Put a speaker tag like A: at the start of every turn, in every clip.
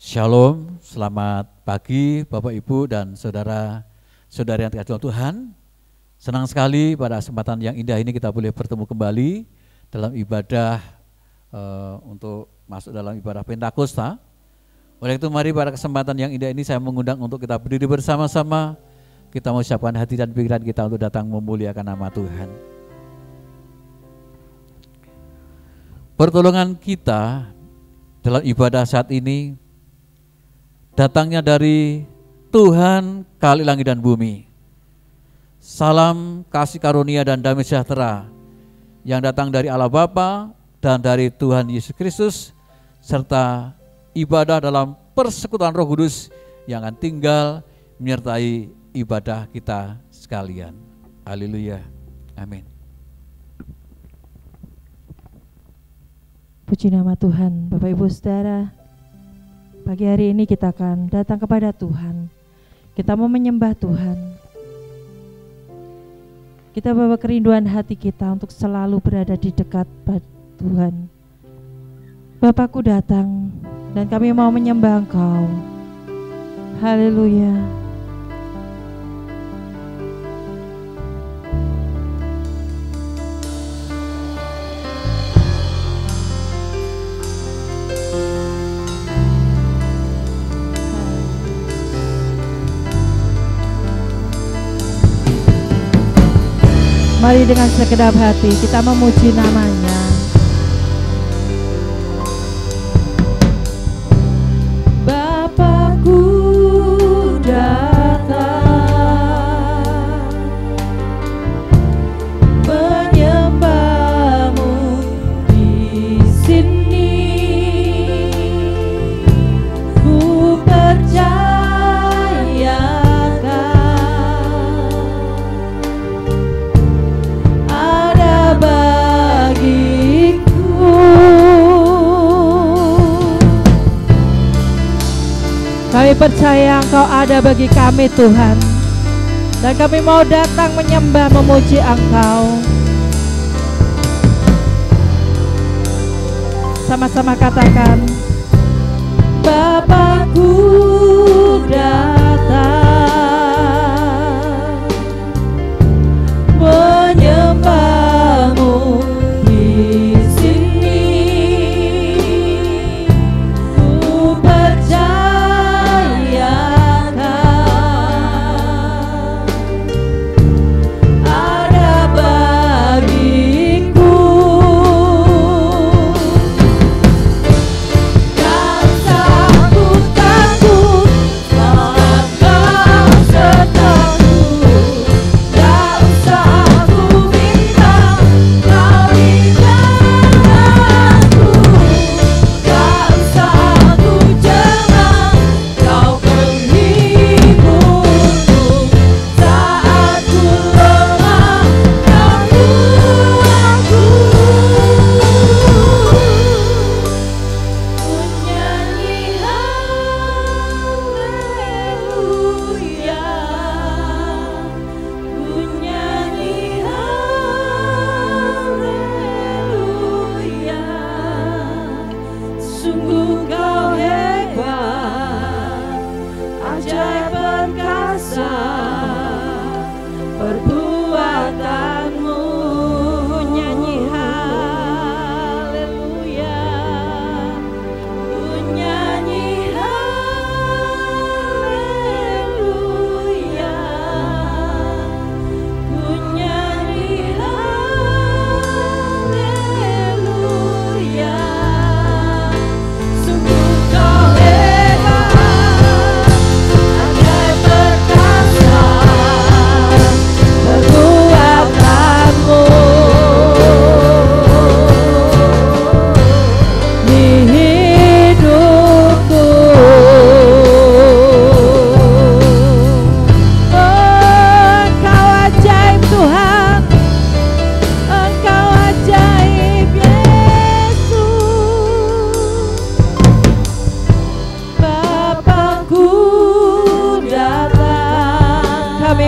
A: Shalom, selamat pagi Bapak Ibu dan saudara-saudari yang dikasihi Tuhan. Senang sekali pada kesempatan yang indah ini kita boleh bertemu kembali dalam ibadah untuk masuk dalam ibadah Pentakosta. Oleh itu mari pada kesempatan yang indah ini saya mengundang untuk kita berdiri bersama-sama. Kita mau siapkan hati dan pikiran kita untuk datang memuliakan nama Tuhan. Pertolongan kita dalam ibadah saat ini datangnya dari Tuhan Khalik langit dan bumi. Salam kasih karunia dan damai sejahtera yang datang dari Allah Bapa dan dari Tuhan Yesus Kristus, serta ibadah dalam persekutuan Roh Kudus yang akan tinggal menyertai ibadah kita sekalian. Haleluya. Amin.
B: Puji nama Tuhan. Bapak Ibu Saudara, pagi hari ini kita akan datang kepada Tuhan. Kita mau menyembah Tuhan. Kita bawa kerinduan hati kita untuk selalu berada di dekat Tuhan. Bapakku datang dan kami mau menyembah Engkau. Haleluya. Mari dengan segenap hati kita memuji namanya. Bapakku datang menyembahmu di sini. Ku percaya kami percaya Engkau ada bagi kami Tuhan, dan kami mau datang menyembah memuji Engkau. Sama-sama katakan, Bapakku datang menyembahmu di sini. Ku percaya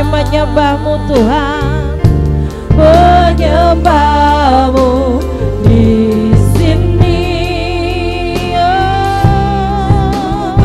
B: menyembahmu Tuhan, menyembahmu di sini. Oh,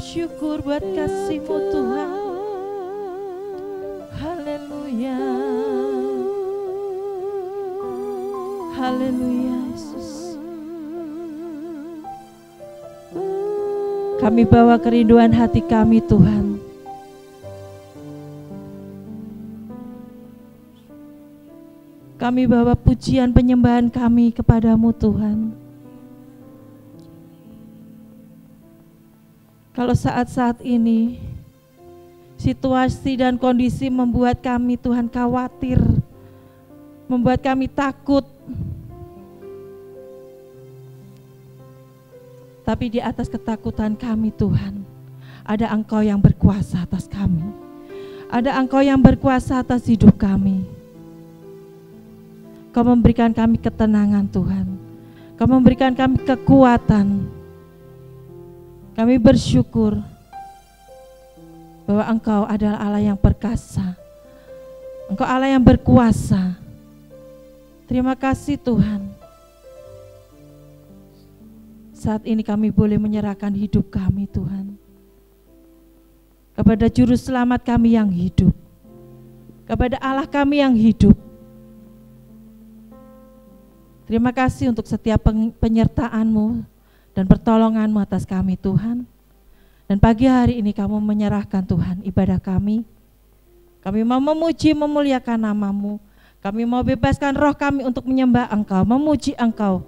B: syukur buat kasih-Mu Tuhan. Haleluya. Haleluya Yesus. Kami bawa kerinduan hati kami Tuhan. Kami bawa pujian penyembahan kami kepadamu Tuhan. Kalau saat-saat ini situasi dan kondisi membuat kami Tuhan khawatir, membuat kami takut, tapi di atas ketakutan kami Tuhan, ada Engkau yang berkuasa atas kami. Ada Engkau yang berkuasa atas hidup kami. Kau memberikan kami ketenangan Tuhan. Kau memberikan kami kekuatan. Kami bersyukur bahwa Engkau adalah Allah yang perkasa. Engkau Allah yang berkuasa. Terima kasih Tuhan. Saat ini kami boleh menyerahkan hidup kami Tuhan kepada Juru Selamat kami yang hidup, kepada Allah kami yang hidup. Terima kasih untuk setiap penyertaan-Mu dan pertolongan-Mu atas kami Tuhan. Dan pagi hari ini Kamu menyerahkan Tuhan ibadah kami. Kami mau memuji memuliakan nama-Mu. Kami mau bebaskan roh kami untuk menyembah Engkau, memuji Engkau.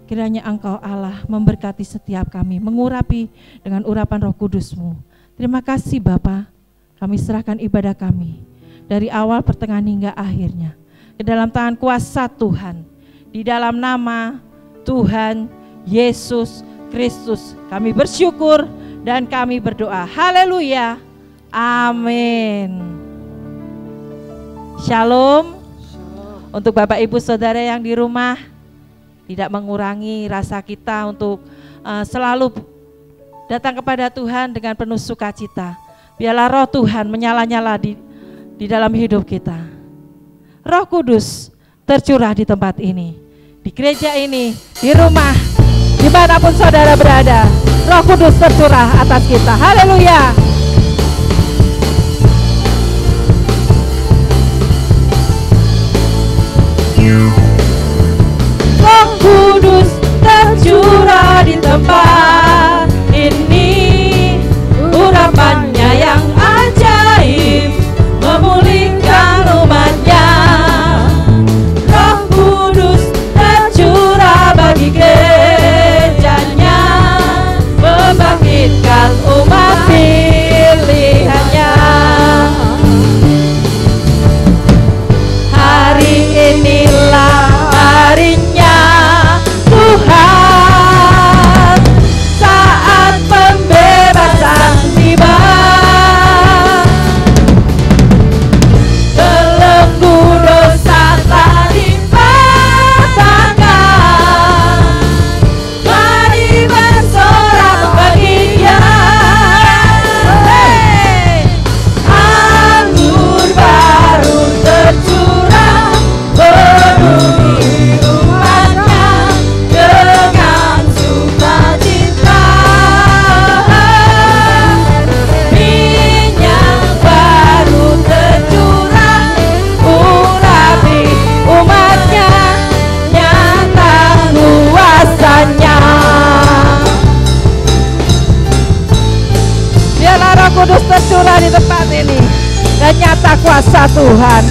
B: Kiranya Engkau Allah memberkati setiap kami, mengurapi dengan urapan Roh Kudus-Mu. Terima kasih Bapa. Kami serahkan ibadah kami dari awal pertengahan hingga akhirnya ke dalam tangan kuasa Tuhan. Di dalam nama Tuhan Yesus Kristus kami bersyukur dan kami berdoa. Haleluya. Amin. Shalom. Untuk Bapak Ibu Saudara yang di rumah, tidak mengurangi rasa kita untuk selalu datang kepada Tuhan dengan penuh sukacita. Biarlah roh Tuhan menyala-nyala di dalam hidup kita. Roh Kudus tercurah di tempat ini, di gereja ini, di rumah, dimanapun saudara berada. Roh Kudus tercurah atas kita. Haleluya. Roh Kudus tercurah di tempat ini, urapannya yang ajaib memulihkan umatnya. Roh Kudus tercurah bagi gerejanya, membangkitkan umat pilihannya. Hari inilah harinya Tuhan, kuasa Tuhan.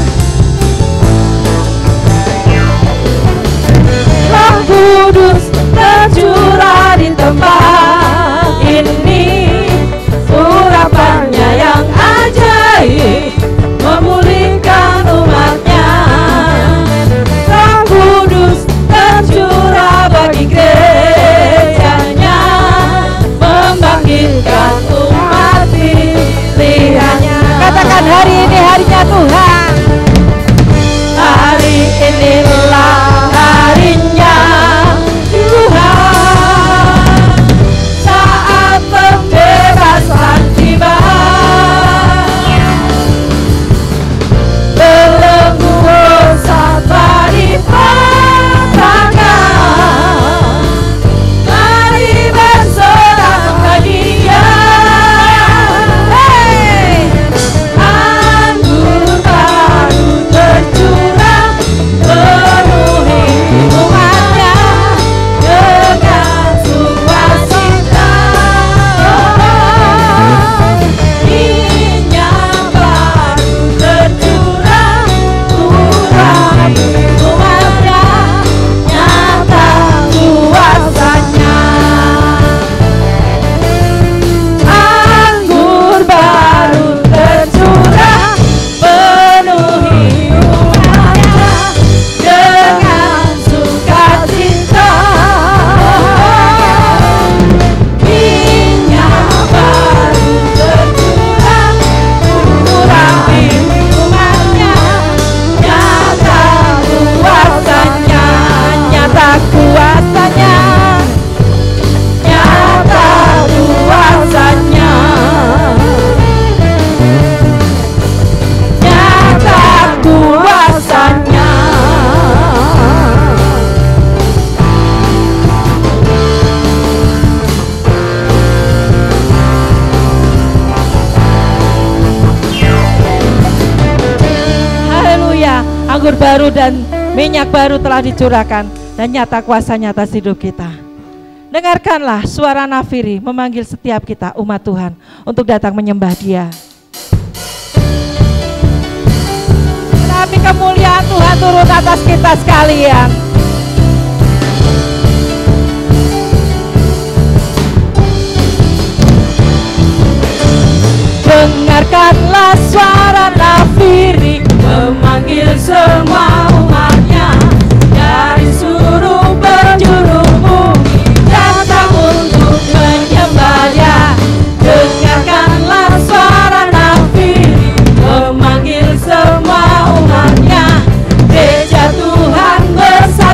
B: Roh Kudus tercurah di tempat ini, urapannya yang ajaib memulihkan umatnya. Roh Kudus tercurah bagi gerejanya, membangkitkan umat pilihannya. Katakan hari ini harinya Tuhan. Hari inilah harinya Tuhan, saat pembebasan tiba. Belenggu dosa dipatahkan, mari bersorak bahagia. Hey! Anggur baru tercurah, penuhi umatnya dengan sukacita. Minyak baru tercurah, urapi umatnya, nyata kuasanya. Anggur baru tercurah, penuhi umatnya dengan sukacita. Minyak baru tercurah, urapi umatnya, nyata kuasanya, nyata kuasanya, nyata kuasanya, nyata kuasanya. Haleluya, anggur baru dan minyak baru telah dicurahkan dan nyata kuasanya atas hidup kita. Dengarkanlah suara nafiri memanggil setiap kita umat Tuhan untuk datang menyembah Dia. Tapi kemuliaan Tuhan turun atas kita sekalian. Dengarkanlah suara nafiri memanggil semua umatnya dari seluruh penjuru bumi, datang untuk menyembah Dia. Dengarkanlah suara nafiri memanggil semua umatnya, gereja Tuhan bersama.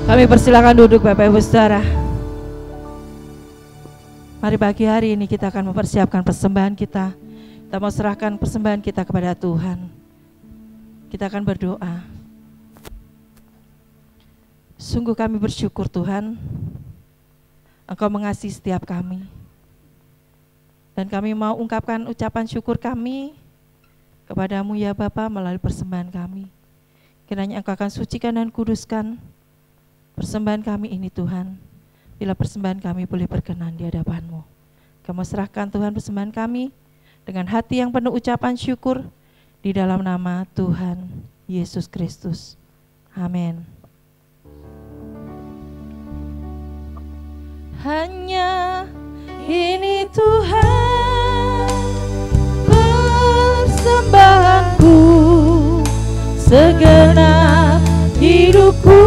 B: Kami persilakan duduk Bapak Ibu Saudara. Mari pagi hari ini kita akan mempersiapkan persembahan kita. Kita mau serahkan persembahan kita kepada Tuhan. Kita akan berdoa. Sungguh kami bersyukur Tuhan, Engkau mengasihi setiap kami. Dan kami mau ungkapkan ucapan syukur kami kepada-Mu ya Bapa melalui persembahan kami. Kiranya Engkau akan sucikan dan kuduskan persembahan kami ini Tuhan, bila persembahan kami boleh berkenan di hadapan-Mu. Kami serahkan Tuhan persembahan kami dengan hati yang penuh ucapan syukur di dalam nama Tuhan Yesus Kristus. Amin. Hanya ini Tuhan persembahanku, segenap hidupku,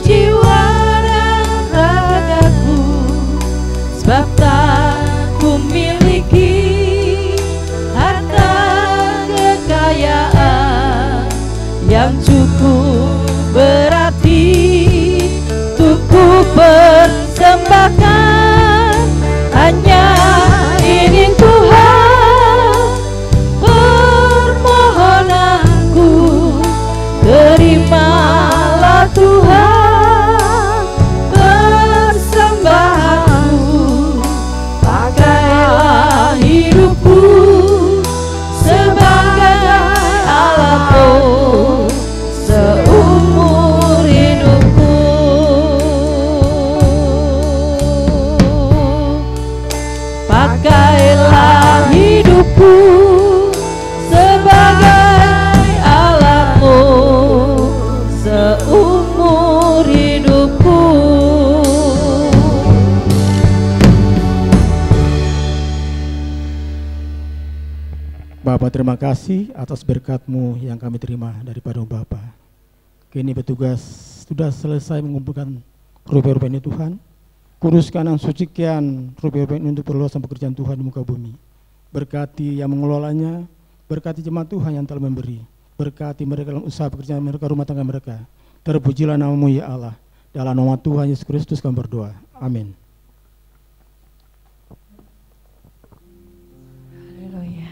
B: jiwa dan ragaku, sebab tak ku miliki harta kekayaan yang cukup berarti untuk ku persembahkan. Hanya ingin Tuhan permohonanku, terimalah Tuhan persembahanku, pakailah hidupku sebagai alatmu seumur hidupku. Pakailah hidupku sebagai alatmu seumur hidupku.
C: Bapa, terima kasih atas berkat-Mu yang kami terima daripada Bapa. Kini petugas sudah selesai mengumpulkan rupiah-rupiah ini Tuhan. Kuduskan dan sucikan rupiah-rupiah ini untuk perluasan pekerjaan Tuhan di muka bumi. Berkati yang mengelolanya, berkati jemaat Tuhan yang telah memberi. Berkati mereka dalam usaha pekerjaan mereka, rumah tangga mereka. Terpujilah nama-Mu ya Allah. Dalam nama Tuhan Yesus Kristus kami berdoa. Amin.
B: Haleluya.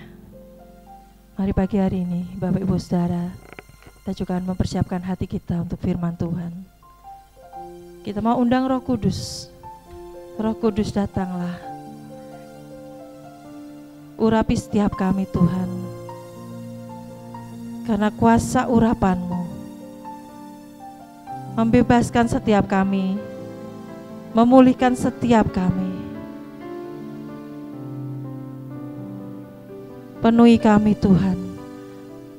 B: Mari pagi hari ini Bapak Ibu Saudara, kita juga akan mempersiapkan hati kita untuk firman Tuhan. Kita mau undang Roh Kudus. Roh Kudus datanglah. Urapi setiap kami Tuhan. Karena kuasa urapan-Mu membebaskan setiap kami, memulihkan setiap kami. Penuhi kami Tuhan,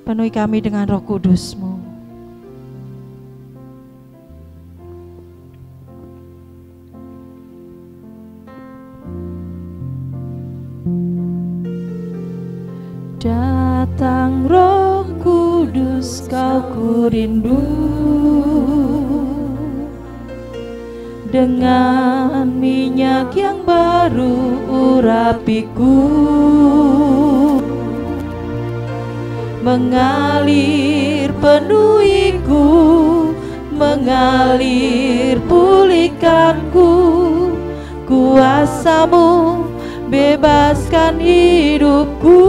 B: penuhi kami dengan Roh Kudus-Mu. Datang Roh Kudus, Kau ku rindu, dengan minyak yang baru urapiku, mengalir penuhiku, mengalir pulihkanku. Kuasa-Mu bebaskan hidupku.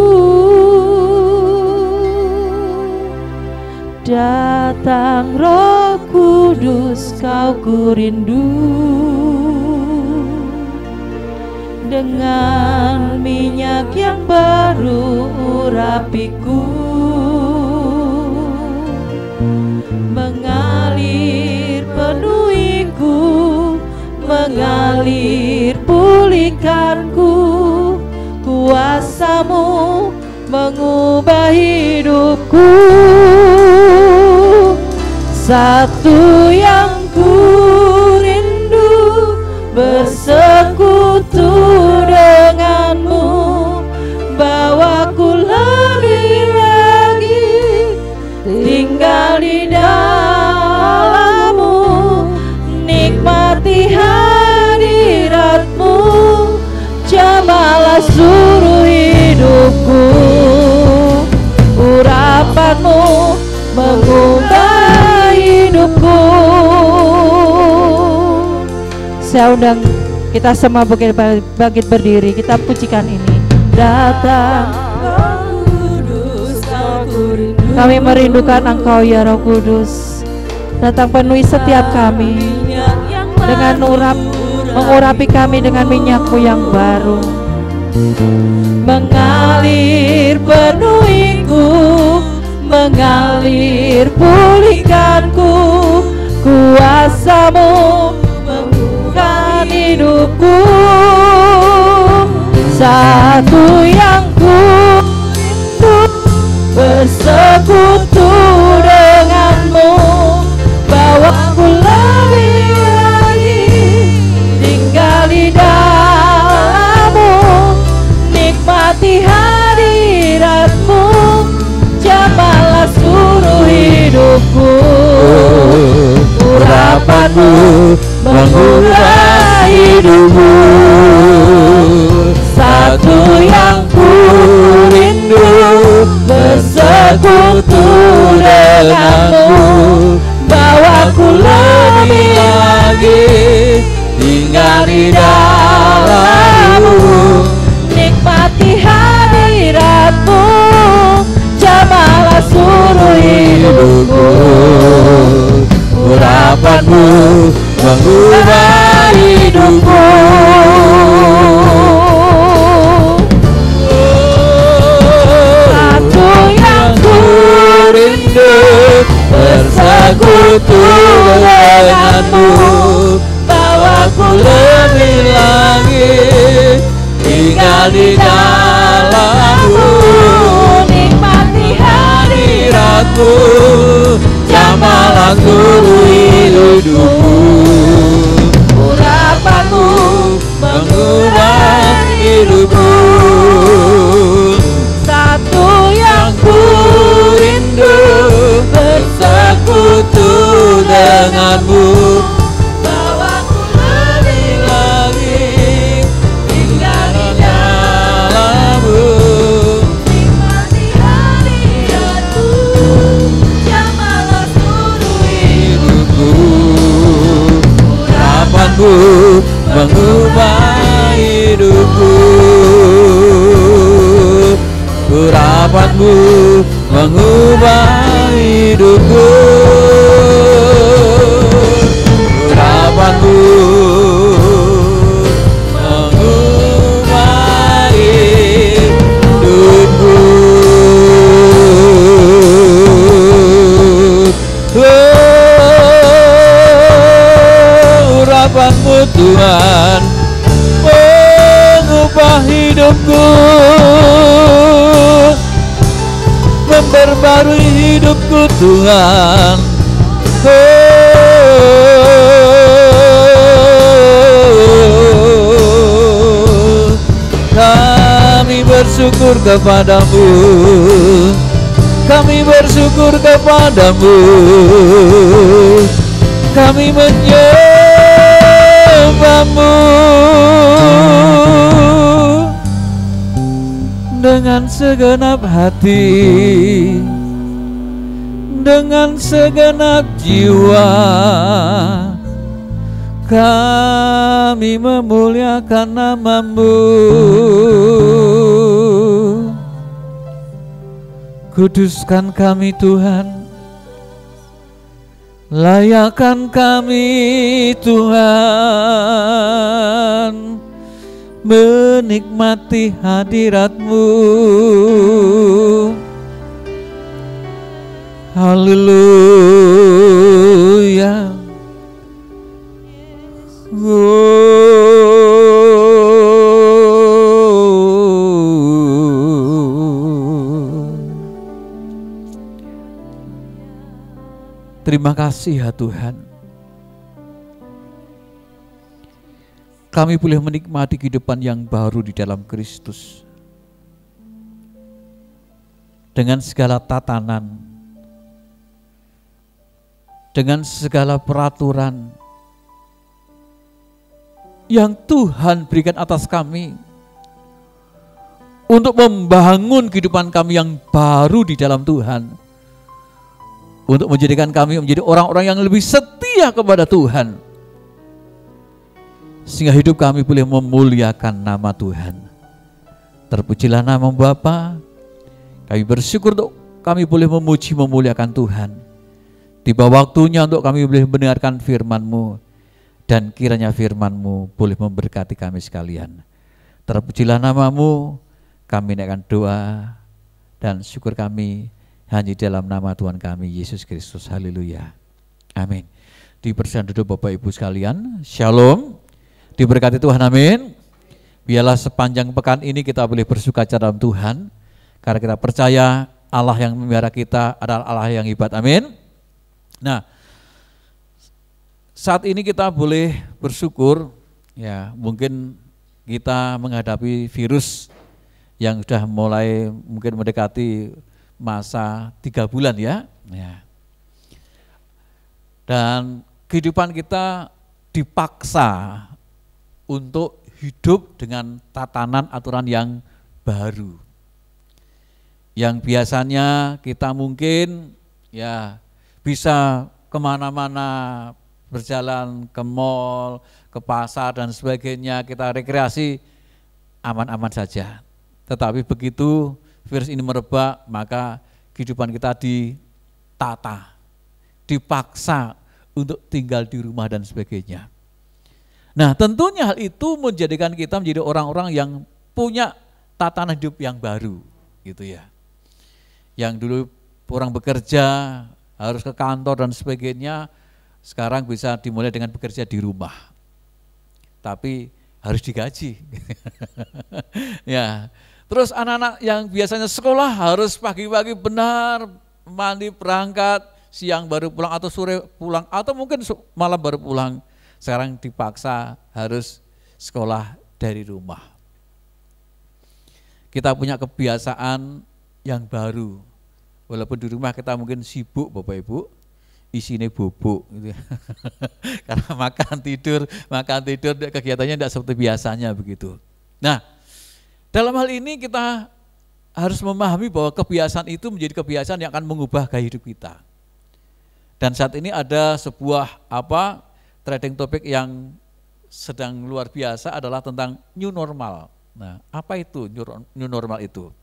B: Datang Roh Kudus, Kau ku rindu, dengan minyak yang baru urapiku, mengalir penuhiku, mengalir pulihkanku. Kuasa-Mu mengubah hidupku. Satu yang ku rindu, bersekutu dengan-Mu, bawaku lebih lagi tinggal di dalam-Mu, nikmati hadirat-Mu, jamalah seluruh hidupku. Urapan-Mu mengubah hidupku. undang kita semua bangkit berdiri, kita pujikan ini. Datang Kudus, kami merindukan Engkau ya Roh Kudus. Datang penuhi setiap kami dengan mengurapi kami dengan minyak-Mu yang baru. Mengalir penuhiku, mengalir pulihkanku, kuasa-Mu membuka hidupku. Satu yang ku rindu, bersekutu dengan-Mu, bawaku lebih lagi tinggal di dalam-Mu, nikmati hadirat-Mu, jamahlah seluruh hidupku. Urapan-Mu mengubah hidupku. Satu yang ku rindu, bersekutu dengan-Mu, bawaku lebih lagi tinggal di dalam-Mu, nikmati hadirat-Mu, jamahlah seluruh hidupku. Urapan-Mu mengubah hidupku. Satu yang ku rindu, bersekutu dengan-Mu, bawaku lebih lagi tinggal di dalam-Mu, nikmati hadirat-Mu, jamahlah seluruh hidupku. Urapan-Mu mengubah hidupku. Satu yang ku rindu, bersekutu dengan-Mu, bawaku lebih lagi tinggal di dalam-Mu, nikmati hadirat-Mu, jamahlah seluruh hidupku. Urapan-Mu mengubah hidupku. Urapan-Mu mengubah hidupku. Urapan-Mu mengubah hidupku. Urapan-Mu Tuhan mengubah hidupku, memperbarui hidupku Tuhan. Kami bersyukur kepadamu, kami bersyukur kepadamu, kami menyembah-Mu dengan segenap hati, dengan segenap jiwa. Kami memuliakan nama-Mu. Kuduskan kami Tuhan, layakkan kami Tuhan, menikmati hadirat-Mu. Haleluya. Terima kasih ya Tuhan. Kami boleh menikmati kehidupan yang baru di dalam Kristus. Dengan segala tatanan, dengan segala peraturan yang Tuhan berikan atas kami untuk membangun kehidupan kami yang baru di dalam Tuhan, untuk menjadikan kami menjadi orang-orang yang lebih setia kepada Tuhan.
A: sehingga hidup kami boleh memuliakan nama Tuhan. Terpujilah nama Bapa. Kami bersyukur untuk kami boleh memuji memuliakan Tuhan. Tiba waktunya untuk kami boleh mendengarkan firman-Mu, dan kiranya firman-Mu boleh memberkati kami sekalian. Terpujilah nama-Mu, kami naikkan doa dan syukur kami hanya dalam nama Tuhan kami Yesus Kristus. Haleluya. Amin. Dipersilakan duduk Bapak Ibu sekalian. Shalom. Diberkati Tuhan, amin. Biarlah sepanjang pekan ini kita boleh bersukaca dalam Tuhan, karena kita percaya Allah yang memelihara kita adalah Allah yang hebat, amin. Nah, saat ini kita boleh bersyukur, ya mungkin kita menghadapi virus yang sudah mulai mungkin mendekati masa 3 bulan ya. Dan kehidupan kita dipaksa untuk hidup dengan tatanan aturan yang baru. Yang biasanya kita mungkin ya bisa kemana-mana, berjalan ke mall, ke pasar dan sebagainya, kita rekreasi aman-aman saja. Tetapi begitu virus ini merebak, maka kehidupan kita ditata, dipaksa untuk tinggal di rumah dan sebagainya. Nah, tentunya hal itu menjadikan kita menjadi orang-orang yang punya tatanan hidup yang baru, gitu ya. Yang dulu orang bekerja harus ke kantor dan sebagainya, sekarang bisa dimulai dengan bekerja di rumah. Tapi harus digaji. Ya. Terus anak-anak yang biasanya sekolah harus pagi-pagi benar, mandi berangkat, siang baru pulang atau sore pulang atau mungkin malam baru pulang. Sekarang dipaksa harus sekolah dari rumah. Kita punya kebiasaan yang baru. Walaupun di rumah kita mungkin sibuk Bapak Ibu, isinya bubuk gitu. Karena makan tidur, kegiatannya tidak seperti biasanya begitu. Nah, dalam hal ini kita harus memahami bahwa kebiasaan itu menjadi kebiasaan yang akan mengubah gaya hidup kita. Dan saat ini ada sebuah trending topik yang sedang luar biasa adalah tentang new normal. Nah, apa itu new normal itu?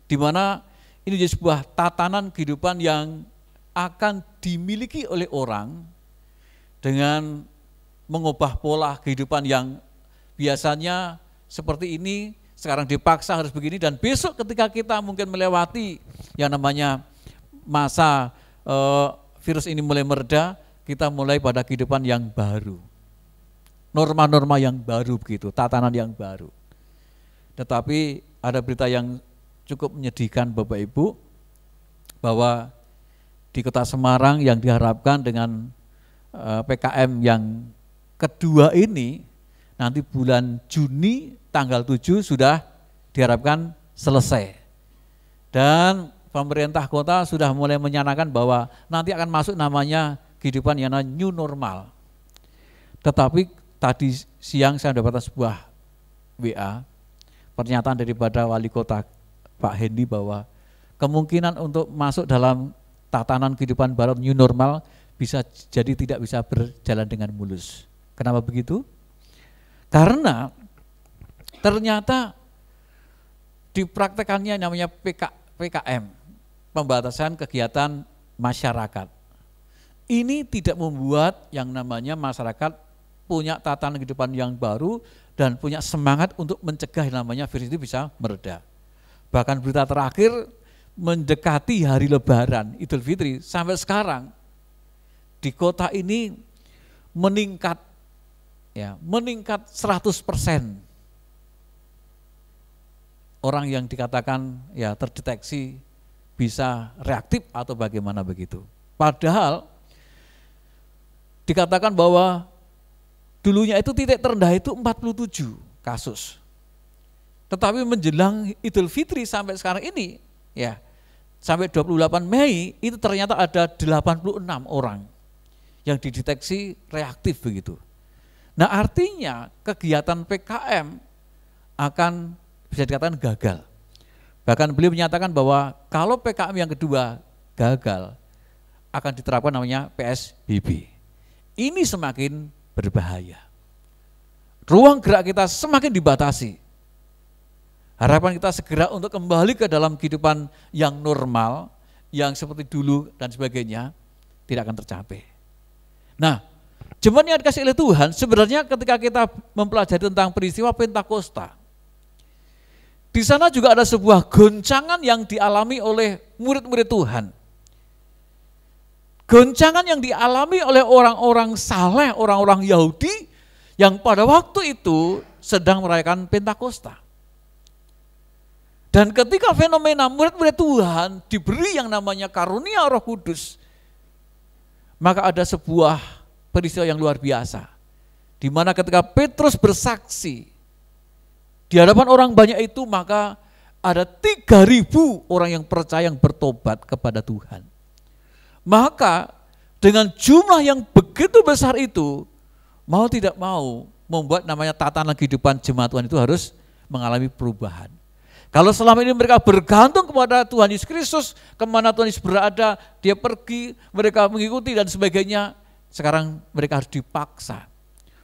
A: Di mana ini jadi sebuah tatanan kehidupan yang akan dimiliki oleh orang dengan mengubah pola kehidupan yang biasanya seperti ini, sekarang dipaksa harus begini, dan besok ketika kita mungkin melewati yang namanya masa virus ini mulai mereda, kita mulai pada kehidupan yang baru. Norma-norma yang baru begitu, tatanan yang baru. Tetapi ada berita yang cukup menyedihkan Bapak Ibu, bahwa di Kota Semarang yang diharapkan dengan PKM yang kedua ini, nanti bulan Juni tanggal 7 sudah diharapkan selesai. Dan pemerintah kota sudah mulai menyanangkan bahwa nanti akan masuk namanya kehidupan yang namanya new normal. Tetapi tadi siang saya mendapatkan sebuah WA, pernyataan daripada wali kota Pak Hendy bahwa kemungkinan untuk masuk dalam tatanan kehidupan baru new normal bisa jadi tidak bisa berjalan dengan mulus. Kenapa begitu? Karena ternyata dipraktekannya namanya PKM, pembatasan kegiatan masyarakat. Ini tidak membuat yang namanya masyarakat punya tatanan kehidupan yang baru dan punya semangat untuk mencegah yang namanya virus itu bisa mereda. Bahkan berita terakhir mendekati hari Lebaran Idul Fitri sampai sekarang di kota ini meningkat 100%. Orang yang dikatakan ya terdeteksi bisa reaktif atau bagaimana begitu. Padahal dikatakan bahwa dulunya itu titik terendah itu 47 kasus. Tetapi menjelang Idul Fitri sampai sekarang ini, ya sampai 28 Mei itu ternyata ada 86 orang yang dideteksi reaktif begitu. Nah artinya kegiatan PKM akan bisa dikatakan gagal. Bahkan beliau menyatakan bahwa kalau PKM yang kedua gagal, akan diterapkan namanya PSBB. Ini semakin berbahaya. ruang gerak kita semakin dibatasi. Harapan kita segera untuk kembali ke dalam kehidupan yang normal, yang seperti dulu dan sebagainya, tidak akan tercapai. Nah, jemaat yang dikasih oleh Tuhan, sebenarnya ketika kita mempelajari tentang peristiwa Pentakosta, di sana juga ada sebuah goncangan yang dialami oleh murid-murid Tuhan. Goncangan yang dialami oleh orang-orang saleh, orang-orang Yahudi, yang pada waktu itu sedang merayakan Pentakosta. Dan ketika fenomena murid-murid Tuhan diberi yang namanya karunia Roh Kudus, maka ada sebuah peristiwa yang luar biasa, di mana ketika Petrus bersaksi di hadapan orang banyak itu, maka ada 3.000 orang yang percaya, yang bertobat kepada Tuhan. Maka dengan jumlah yang begitu besar itu, mau tidak mau membuat namanya tatanan kehidupan jemaat Tuhan itu harus mengalami perubahan. Kalau selama ini mereka bergantung kepada Tuhan Yesus Kristus, kemana Tuhan Yesus berada, dia pergi, mereka mengikuti dan sebagainya, sekarang mereka harus dipaksa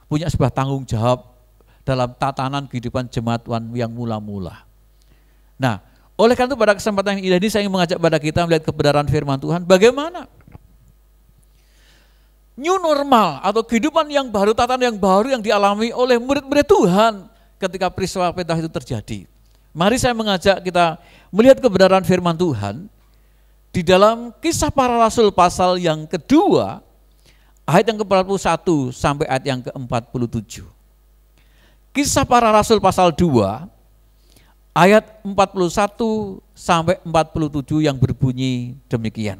A: punya sebuah tanggung jawab dalam tatanan kehidupan jemaat Tuhan yang mula-mula. Nah, oleh karena itu pada kesempatan yang indah ini saya ingin mengajak pada kita melihat kebenaran firman Tuhan, bagaimana new normal atau kehidupan yang baru, tatanan yang baru yang dialami oleh murid-murid Tuhan ketika peristiwa Pentakosta itu terjadi. Mari saya mengajak kita melihat kebenaran firman Tuhan di dalam Kisah Para Rasul pasal yang kedua, ayat yang ke-41 sampai ayat yang ke-47. Kisah Para Rasul pasal 2, ayat 41 sampai 47 yang berbunyi demikian.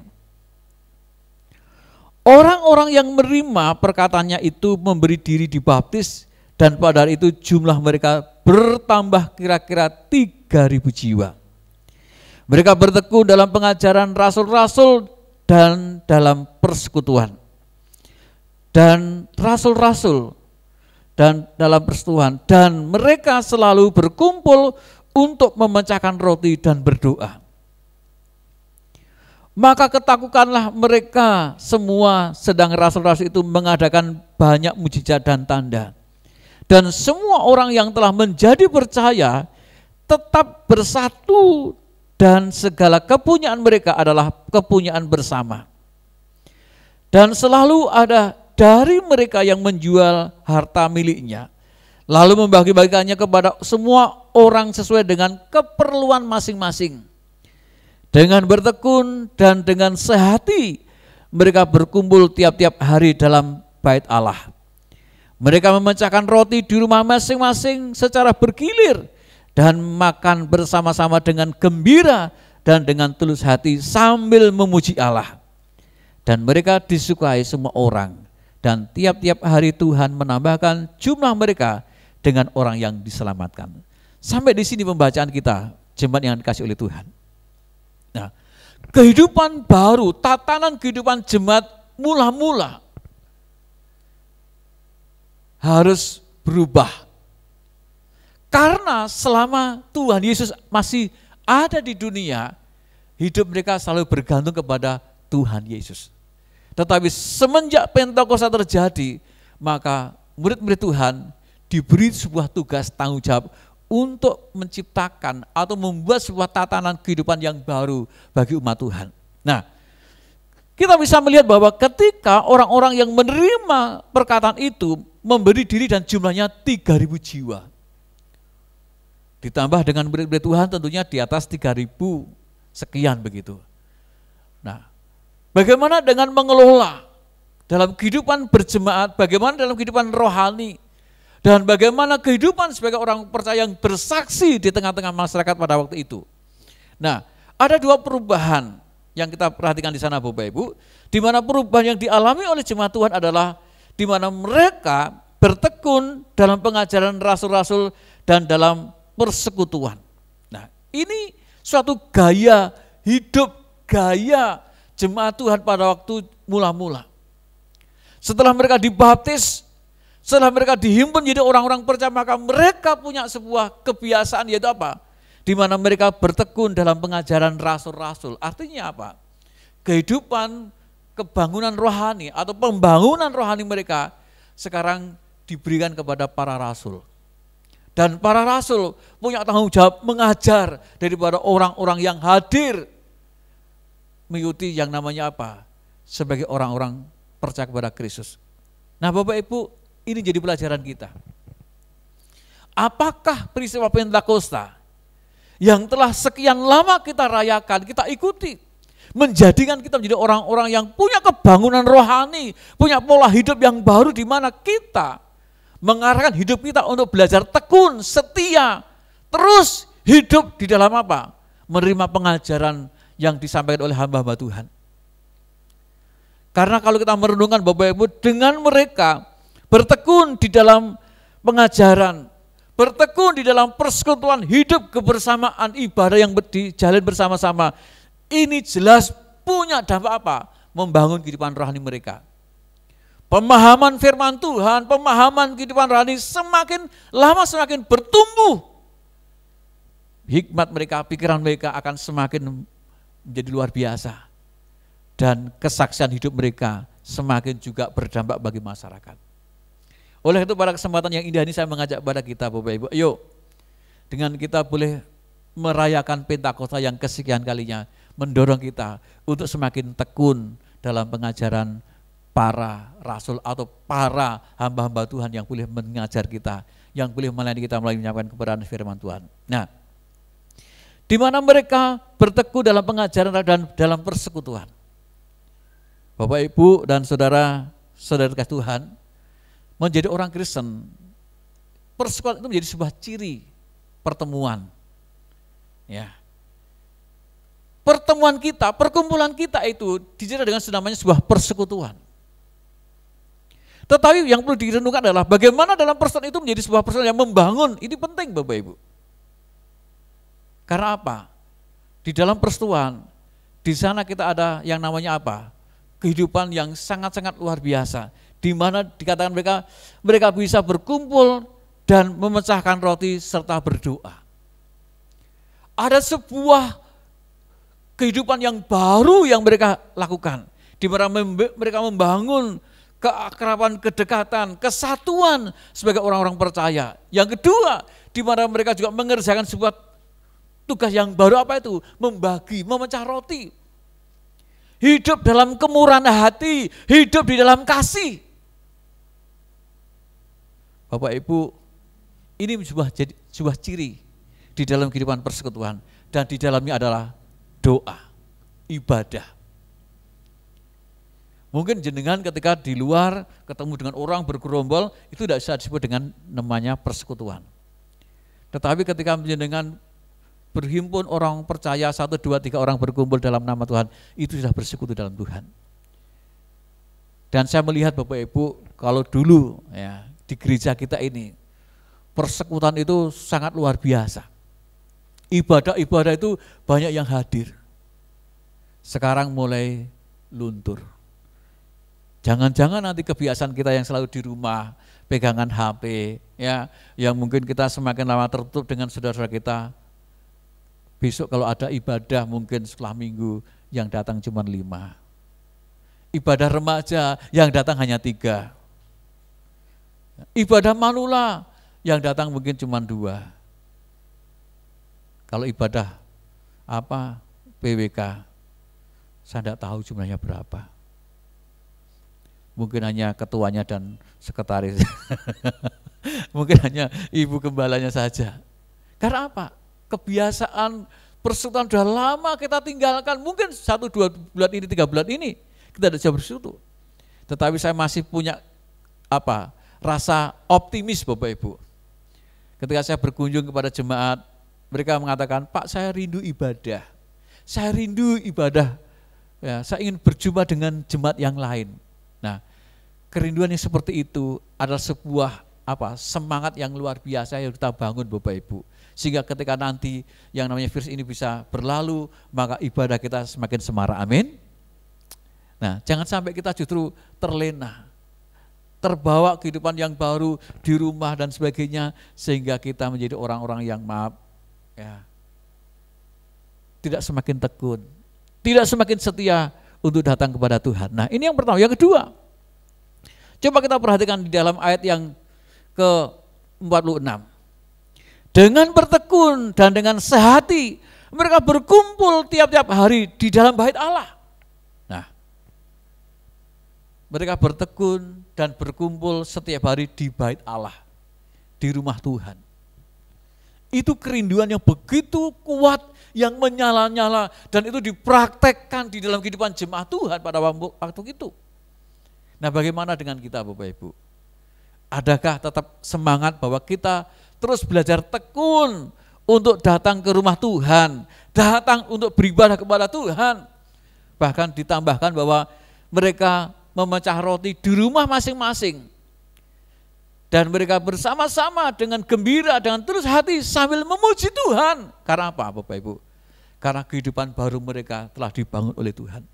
A: Orang-orang yang menerima perkataannya itu memberi diri dibaptis, dan pada hari itu jumlah mereka bertambah kira-kira 3.000 jiwa. Mereka bertekun dalam pengajaran rasul-rasul dan dalam persekutuan. Dan rasul-rasul dan dalam persekutuan. Dan mereka selalu berkumpul untuk memecahkan roti dan berdoa. Maka ketakutanlah mereka semua, sedang rasul-rasul itu mengadakan banyak mujizat dan tanda. Dan semua orang yang telah menjadi percaya tetap bersatu, dan segala kepunyaan mereka adalah kepunyaan bersama. Dan selalu ada dari mereka yang menjual harta miliknya, lalu membagi-bagikannya kepada semua orang sesuai dengan keperluan masing-masing. Dengan bertekun dan dengan sehati mereka berkumpul tiap-tiap hari dalam bait Allah. Mereka memecahkan roti di rumah masing-masing secara bergilir dan makan bersama-sama dengan gembira dan dengan tulus hati sambil memuji Allah. Dan mereka disukai semua orang, dan tiap-tiap hari Tuhan menambahkan jumlah mereka dengan orang yang diselamatkan. Sampai di sini pembacaan kita, jemaat yang dikasih oleh Tuhan. Nah, kehidupan baru, tatanan kehidupan jemaat mula-mula harus berubah. Karena selama Tuhan Yesus masih ada di dunia, hidup mereka selalu bergantung kepada Tuhan Yesus. Tetapi semenjak Pentakosta terjadi, maka murid-murid Tuhan diberi sebuah tugas tanggung jawab untuk menciptakan atau membuat sebuah tatanan kehidupan yang baru bagi umat Tuhan. Nah, kita bisa melihat bahwa ketika orang-orang yang menerima perkataan itu memberi diri dan jumlahnya 3.000 jiwa. Ditambah dengan murid-murid Tuhan tentunya di atas 3.000 sekian begitu. Nah, bagaimana dengan mengelola dalam kehidupan berjemaat, bagaimana dalam kehidupan rohani, dan bagaimana kehidupan sebagai orang percaya yang bersaksi di tengah-tengah masyarakat pada waktu itu. Nah, ada dua perubahan yang kita perhatikan di sana Bapak Ibu, di mana perubahan yang dialami oleh jemaat Tuhan adalah di mana mereka bertekun dalam pengajaran rasul-rasul dan dalam persekutuan. Nah, ini suatu gaya hidup, gaya jemaat Tuhan pada waktu mula-mula. Setelah mereka dibaptis, setelah mereka dihimpun jadi orang-orang percaya, maka mereka punya sebuah kebiasaan, yaitu apa? Di mana mereka bertekun dalam pengajaran rasul-rasul. Artinya apa? Kehidupan kebangunan rohani atau pembangunan rohani mereka sekarang diberikan kepada para rasul. Dan para rasul punya tanggung jawab mengajar daripada orang-orang yang hadir mengikuti yang namanya apa? Sebagai orang-orang percaya kepada Kristus. Nah Bapak Ibu, ini jadi pelajaran kita. Apakah peristiwa Pentakosta yang telah sekian lama kita rayakan, kita ikuti, menjadikan kita menjadi orang-orang yang punya kebangunan rohani, punya pola hidup yang baru di mana kita mengarahkan hidup kita untuk belajar tekun, setia, terus hidup di dalam apa? Menerima pengajaran yang disampaikan oleh hamba-hamba Tuhan. Karena kalau kita merenungkan Bapak Ibu, dengan mereka bertekun di dalam pengajaran, bertekun di dalam persekutuan hidup kebersamaan ibadah yang dijalin bersama-sama, ini jelas punya dampak apa? Membangun kehidupan rohani mereka. Pemahaman firman Tuhan, pemahaman kehidupan rohani semakin lama semakin bertumbuh. Hikmat mereka, pikiran mereka akan semakin menjadi luar biasa. Dan kesaksian hidup mereka semakin juga berdampak bagi masyarakat. Oleh itu pada kesempatan yang indah ini saya mengajak kepada kita Bapak Ibu, ayo dengan kita boleh merayakan Pentakosta yang kesekian kalinya, mendorong kita untuk semakin tekun dalam pengajaran para rasul atau para hamba-hamba Tuhan yang boleh mengajar kita, yang boleh melayani kita melalui menyampaikan kebenaran firman Tuhan. Nah, di mana mereka bertekun dalam pengajaran dan dalam persekutuan. Bapak Ibu dan saudara-saudara kasih Tuhan, menjadi orang Kristen, persekutuan itu menjadi sebuah ciri pertemuan. Ya. Pertemuan kita, perkumpulan kita itu dijelaskan dengan namanya sebuah persekutuan. Tetapi yang perlu direnungkan adalah bagaimana dalam persekutuan itu menjadi sebuah persekutuan yang membangun. Ini penting Bapak Ibu. Karena apa? Di dalam persekutuan, di sana kita ada yang namanya apa? Kehidupan yang sangat-sangat luar biasa, di mana dikatakan mereka bisa berkumpul dan memecahkan roti serta berdoa. Ada sebuah kehidupan yang baru yang mereka lakukan, di mana mereka membangun keakraban, kedekatan, kesatuan sebagai orang-orang percaya. Yang kedua, di mana mereka juga mengerjakan sebuah tugas yang baru, apa itu? Membagi, memecah roti. Hidup dalam kemurahan hati, hidup di dalam kasih. Bapak Ibu, ini sebuah ciri di dalam kehidupan persekutuan, dan di dalamnya adalah doa, ibadah. Mungkin jenengan ketika di luar ketemu dengan orang bergerombol, itu tidak bisa disebut dengan namanya persekutuan. Tetapi ketika jenengan berhimpun orang percaya, 1, 2, 3 orang berkumpul dalam nama Tuhan, itu sudah bersekutu dalam Tuhan. Dan saya melihat Bapak Ibu, kalau dulu ya di gereja kita ini, persekutuan itu sangat luar biasa. Ibadah-ibadah itu banyak yang hadir. Sekarang mulai luntur. Jangan-jangan nanti kebiasaan kita yang selalu di rumah, pegangan HP, ya, yang mungkin kita semakin lama tertutup dengan saudara-saudara kita. Besok kalau ada ibadah mungkin setelah minggu yang datang cuma 5. Ibadah remaja yang datang hanya 3. Ibadah manula yang datang mungkin cuma 2. Kalau ibadah PWK, saya tidak tahu jumlahnya berapa. Mungkin hanya ketuanya dan sekretaris. Mungkin hanya ibu gembalanya saja. Karena apa? Kebiasaan persekutuan sudah lama kita tinggalkan, mungkin 1, 2 bulan ini, 3 bulan ini kita tidak bisa bersekutu. Tetapi saya masih punya rasa optimis Bapak Ibu. Ketika saya berkunjung kepada jemaat, mereka mengatakan, Pak, saya rindu ibadah. Saya rindu ibadah. Ya, saya ingin berjumpa dengan jemaat yang lain. Nah, kerinduan yang seperti itu adalah sebuah semangat yang luar biasa yang kita bangun Bapak Ibu. Sehingga ketika nanti yang namanya virus ini bisa berlalu, maka ibadah kita semakin semarak. Amin. Nah, jangan sampai kita justru terlena, terbawa kehidupan yang baru di rumah dan sebagainya, sehingga kita menjadi orang-orang yang tidak semakin tekun, tidak semakin setia untuk datang kepada Tuhan. Nah, ini yang pertama. Yang kedua, coba kita perhatikan di dalam ayat yang ke-46. Dengan bertekun dan dengan sehati mereka berkumpul tiap-tiap hari di dalam bait Allah. Nah, mereka bertekun dan berkumpul setiap hari di bait Allah, di rumah Tuhan. Itu kerinduan yang begitu kuat, yang menyala-nyala, dan itu dipraktekkan di dalam kehidupan jemaat Tuhan pada waktu itu. Nah, bagaimana dengan kita Bapak Ibu? Adakah tetap semangat bahwa kita terus belajar tekun untuk datang ke rumah Tuhan, datang untuk beribadah kepada Tuhan? Bahkan ditambahkan bahwa mereka memecah roti di rumah masing-masing. Dan mereka bersama-sama dengan gembira, dengan tulus hati sambil memuji Tuhan. Karena apa Bapak Ibu? Karena kehidupan baru mereka telah dibangun oleh Tuhan.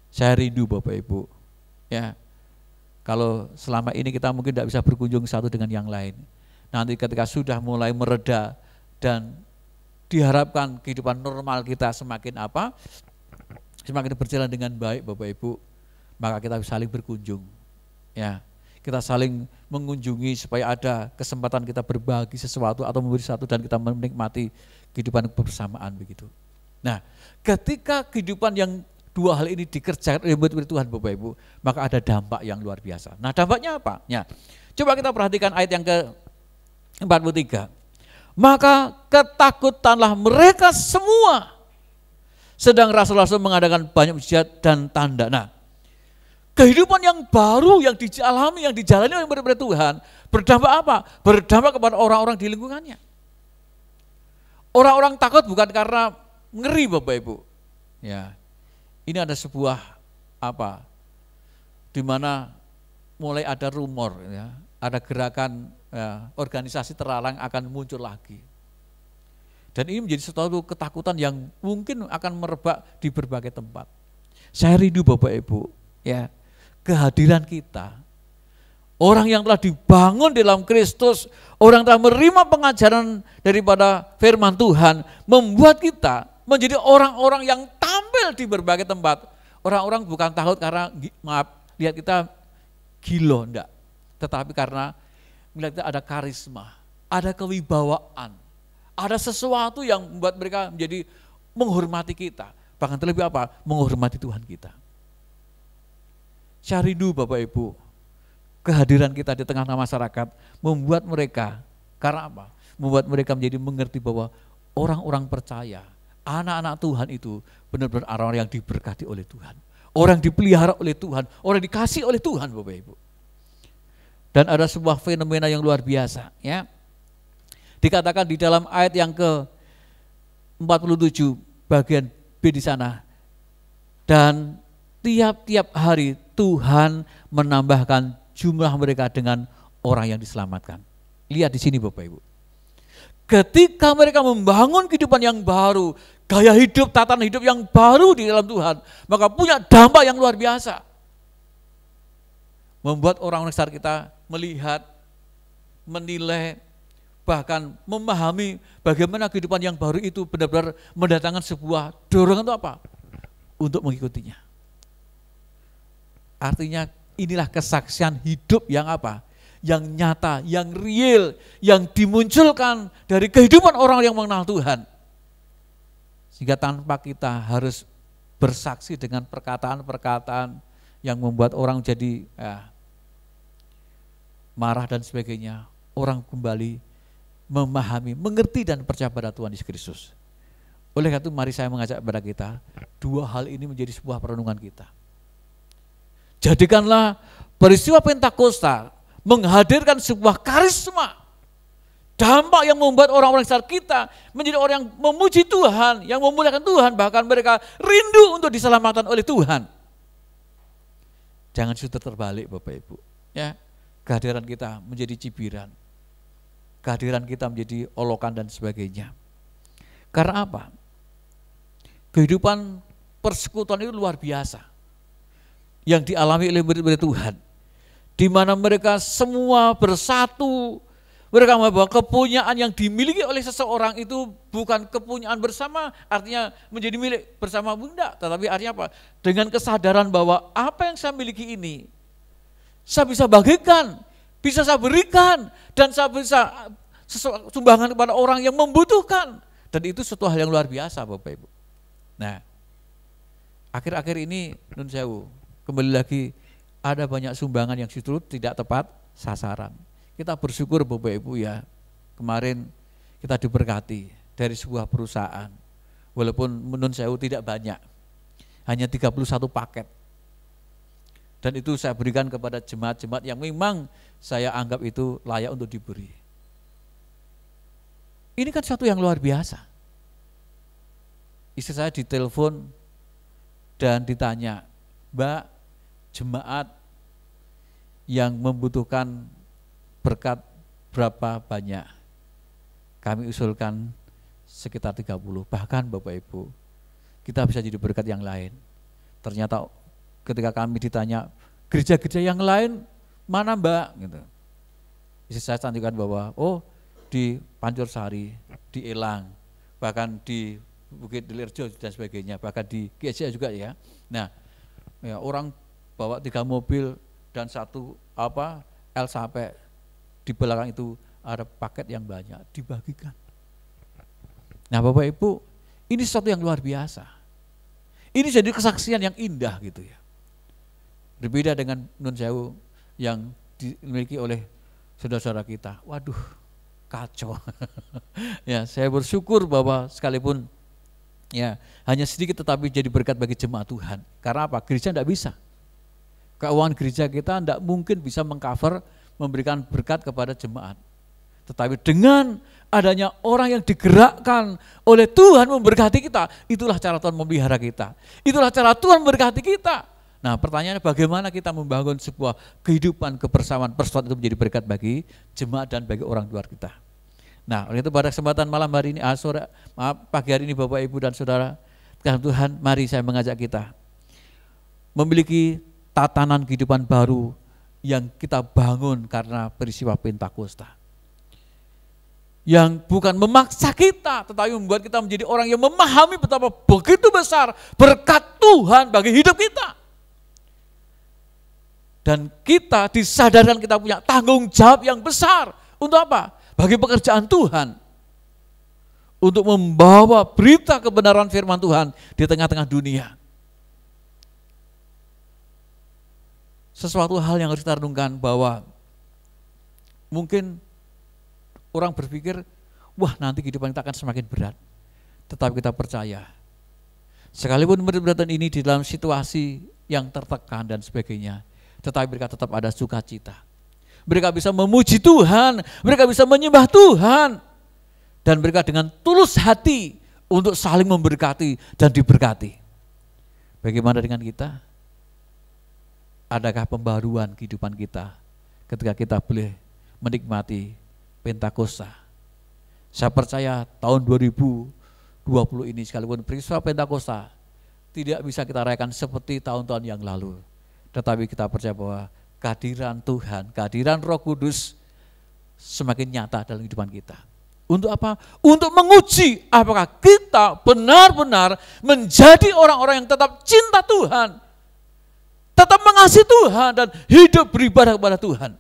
A: Saya rindu Bapak Ibu, ya. Kalau selama ini kita mungkin tidak bisa berkunjung satu dengan yang lain. Nanti ketika sudah mulai mereda dan diharapkan kehidupan normal kita semakin apa? Semakin berjalan dengan baik Bapak Ibu, maka kita bisa saling berkunjung. Ya, kita saling mengunjungi supaya ada kesempatan kita berbagi sesuatu atau memberi sesuatu dan kita menikmati kehidupan kebersamaan begitu. Nah, ketika kehidupan yang dua hal ini dikerjakan oleh murid-murid Tuhan Bapak Ibu, maka ada dampak yang luar biasa. Nah, dampaknya apa? Ya, coba kita perhatikan ayat yang ke-43. Maka ketakutanlah mereka semua, sedang rasul-rasul mengadakan banyak mujizat dan tanda. Nah, kehidupan yang baru yang dialami, yang dijalani oleh murid-murid Tuhan, berdampak apa? Berdampak kepada orang-orang di lingkungannya. Orang-orang takut bukan karena ngeri Bapak Ibu. Ya, ini ada sebuah apa? Di mana mulai ada rumor, ya, ada gerakan ya, organisasi terlarang akan muncul lagi. Dan ini menjadi suatu ketakutan yang mungkin akan merebak di berbagai tempat. Saya rindu Bapak Ibu, ya, kehadiran kita, orang yang telah dibangun dalam Kristus, orang yang telah menerima pengajaran daripada firman Tuhan, membuat kita menjadi orang-orang yang tampil di berbagai tempat. Orang-orang bukan takut karena maaf, lihat kita gila, enggak. Tetapi karena melihat kita ada karisma, ada kewibawaan, ada sesuatu yang membuat mereka menjadi menghormati kita. Bahkan terlebih apa? Menghormati Tuhan kita. Saya rindu Bapak Ibu, kehadiran kita di tengah masyarakat membuat mereka, karena apa? Membuat mereka menjadi mengerti bahwa orang-orang percaya, anak-anak Tuhan itu benar-benar orang yang diberkati oleh Tuhan. Orang dipelihara oleh Tuhan, orang dikasih oleh Tuhan Bapak Ibu. Dan ada sebuah fenomena yang luar biasa, ya. Dikatakan di dalam ayat yang ke-47 bagian B di sana. Dan tiap-tiap hari Tuhan menambahkan jumlah mereka dengan orang yang diselamatkan. Lihat di sini Bapak Ibu. Ketika mereka membangun kehidupan yang baru, gaya hidup, tatanan hidup yang baru di dalam Tuhan, maka punya dampak yang luar biasa. Membuat orang-orang sekitar kita melihat, menilai, bahkan memahami bagaimana kehidupan yang baru itu benar-benar mendatangkan sebuah dorongan untuk apa? Untuk mengikutinya. Artinya inilah kesaksian hidup yang apa? Yang nyata, yang real, yang dimunculkan dari kehidupan orang yang mengenal Tuhan. Sehingga tanpa kita harus bersaksi dengan perkataan-perkataan yang membuat orang jadi marah dan sebagainya, orang kembali memahami, mengerti dan percaya pada Tuhan Yesus Kristus. Oleh karena itu mari saya mengajak kepada kita, dua hal ini menjadi sebuah perenungan kita. Jadikanlah peristiwa Pentakosta menghadirkan sebuah karisma, dampak yang membuat orang-orang sekitar kita menjadi orang yang memuji Tuhan, yang memuliakan Tuhan, bahkan mereka rindu untuk diselamatkan oleh Tuhan. Jangan sudah terbalik Bapak Ibu, ya. Kehadiran kita menjadi cibiran, kehadiran kita menjadi olokan dan sebagainya. Karena apa? Kehidupan persekutuan itu luar biasa yang dialami oleh murid-murid Tuhan, di mana mereka semua bersatu. Mereka membawa kepunyaan yang dimiliki oleh seseorang itu bukan kepunyaan bersama, artinya menjadi milik bersama bunda, tetapi artinya apa? Dengan kesadaran bahwa apa yang saya miliki ini, saya bisa bagikan bisa saya berikan dan saya bisa sumbangan kepada orang yang membutuhkan. Dan itu suatu hal yang luar biasa Bapak Ibu. Nah, akhir-akhir ini nun sewu, kembali lagi ada banyak sumbangan yang justru tidak tepat sasaran. Kita bersyukur Bapak Ibu ya, kemarin kita diberkati dari sebuah perusahaan. Walaupun nun sewu tidak banyak, hanya 31 paket. Dan itu saya berikan kepada jemaat-jemaat yang memang saya anggap itu layak untuk diberi. Ini kan satu yang luar biasa. Istri saya ditelepon dan ditanya, Mbak, jemaat yang membutuhkan berkat berapa banyak? Kami usulkan sekitar 30, bahkan Bapak Ibu, kita bisa jadi berkat yang lain. Ternyata ketika kami ditanya, gereja-gereja yang lain mana Mbak? Gitu. Istri saya cantikan bahwa, di Pancursari, di Elang, bahkan di Bukit Delirjo dan sebagainya, bahkan di GSA juga ya. Nah, ya, orang bawa 3 mobil dan 1 El Sape, di belakang itu ada paket yang banyak dibagikan. Nah Bapak Ibu, ini sesuatu yang luar biasa. Ini jadi kesaksian yang indah gitu ya. Berbeda dengan nun sewu yang dimiliki oleh saudara-saudara kita. Waduh, kacau. Ya, saya bersyukur bahwa sekalipun ya hanya sedikit tetapi jadi berkat bagi jemaat Tuhan. Karena apa? Gereja tidak bisa. Keuangan gereja kita tidak mungkin bisa mengcover memberikan berkat kepada jemaat. Tetapi dengan adanya orang yang digerakkan oleh Tuhan memberkati kita, itulah cara Tuhan memelihara kita. Itulah cara Tuhan memberkati kita. Nah, pertanyaannya bagaimana kita membangun sebuah kehidupan kebersamaan persatuan itu menjadi berkat bagi jemaat dan bagi orang luar kita. Nah, oleh itu pada kesempatan malam hari ini, pagi hari ini Bapak Ibu dan Saudara, Tuhan, mari saya mengajak kita memiliki tatanan kehidupan baru yang kita bangun karena peristiwa Pentakosta. Yang bukan memaksa kita, tetapi membuat kita menjadi orang yang memahami betapa begitu besar berkat Tuhan bagi hidup kita. Dan kita disadarkan kita punya tanggung jawab yang besar. Untuk apa? Bagi pekerjaan Tuhan. Untuk membawa berita kebenaran firman Tuhan di tengah-tengah dunia. Sesuatu hal yang harus kita renungkan bahwa mungkin orang berpikir, wah nanti kehidupan kita akan semakin berat. Tetapi kita percaya, sekalipun berat-beratan ini di dalam situasi yang tertekan dan sebagainya, tetapi mereka tetap ada sukacita. Mereka bisa memuji Tuhan, mereka bisa menyembah Tuhan. Dan mereka dengan tulus hati untuk saling memberkati dan diberkati. Bagaimana dengan kita? Adakah pembaruan kehidupan kita ketika kita boleh menikmati Pentakosta? Saya percaya tahun 2020 ini sekalipun peristiwa Pentakosta tidak bisa kita rayakan seperti tahun-tahun yang lalu. Tetapi kita percaya bahwa kehadiran Tuhan, kehadiran Roh Kudus semakin nyata dalam kehidupan kita. Untuk apa? Untuk menguji apakah kita benar-benar menjadi orang-orang yang tetap cinta Tuhan, tetap mengasihi Tuhan dan hidup beribadah kepada Tuhan.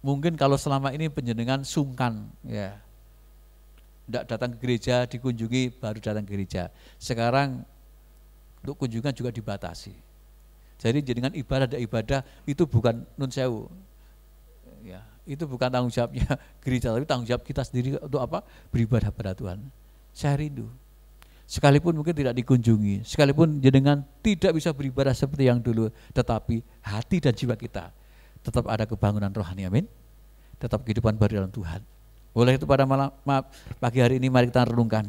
A: Mungkin kalau selama ini penjenengan sungkan, ya, tidak datang ke gereja, dikunjungi baru datang ke gereja. Sekarang untuk kunjungan juga dibatasi. Jadi jenengan ibadah itu bukan nun sewu. Ya, itu bukan tanggung jawabnya gereja, tapi tanggung jawab kita sendiri untuk apa? Beribadah pada Tuhan. Saya rindu. Sekalipun mungkin tidak dikunjungi, sekalipun jenengan tidak bisa beribadah seperti yang dulu, tetapi hati dan jiwa kita tetap ada kebangunan rohani, amin. Tetap kehidupan baru dalam Tuhan. Oleh itu pada pagi hari ini mari kita renungkan.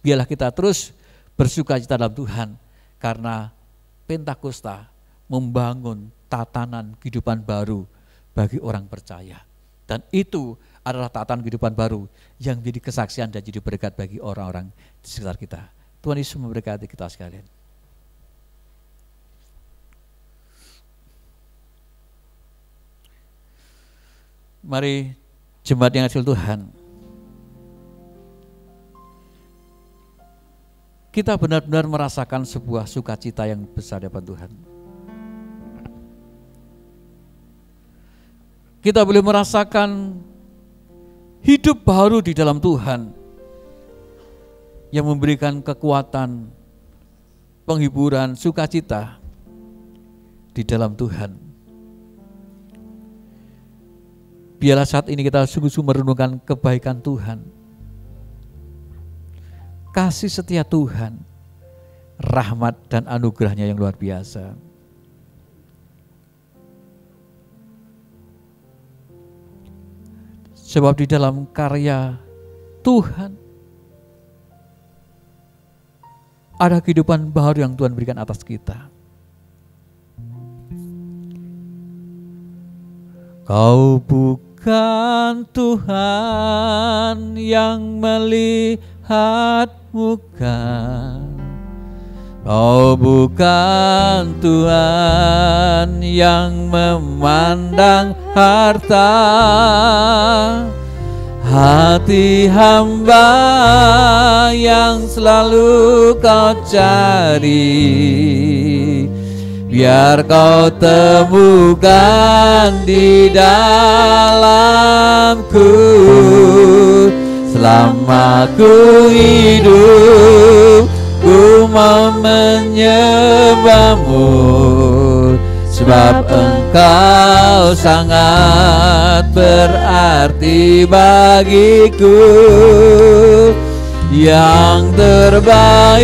A: Biarlah kita terus bersukacita dalam Tuhan karena Pentakosta membangun tatanan kehidupan baru bagi orang percaya. Dan itu adalah tatanan kehidupan baru yang menjadi kesaksian dan jadi berkat bagi orang-orang di sekitar kita. Tuhan Yesus memberkati kita sekalian. Mari jemaat yang kasihi Tuhan, kita benar-benar merasakan sebuah sukacita yang besar di hadapan Tuhan. kita boleh merasakan hidup baru di dalam Tuhan yang memberikan kekuatan, penghiburan, sukacita di dalam Tuhan. Biarlah saat ini kita sungguh-sungguh merenungkan kebaikan Tuhan, kasih setia Tuhan, rahmat dan anugerahnya yang luar biasa. Sebab di dalam karya Tuhan ada kehidupan baru yang Tuhan berikan atas kita. Kau bukan Tuhan yang melihat muka, Kau bukan Tuhan yang memandang harta. Hati hamba yang selalu Kau cari, biar Kau temukan di dalamku. Selama ku hidup, ku mau menyembah-Mu, sebab Engkau sangat berarti bagiku. Yang terbaik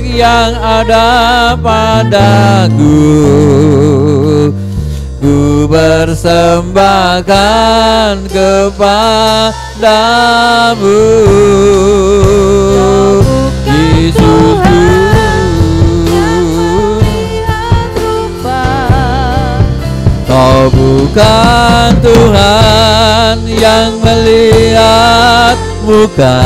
A: yang ada padaku, ku persembahkan kepadamu. Yesusku, Kau bukan Tuhan yang melihat muka,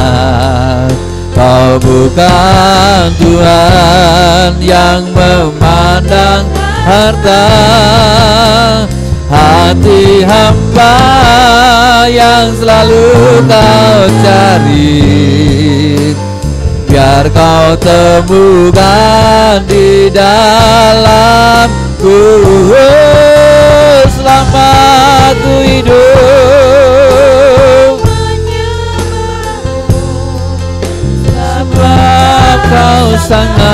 A: Kau bukan Tuhan yang memandang harta. Hati hamba yang selalu Kau cari, biar Kau temukan di dalamku. Selama ku hidup, sebab Kau sangat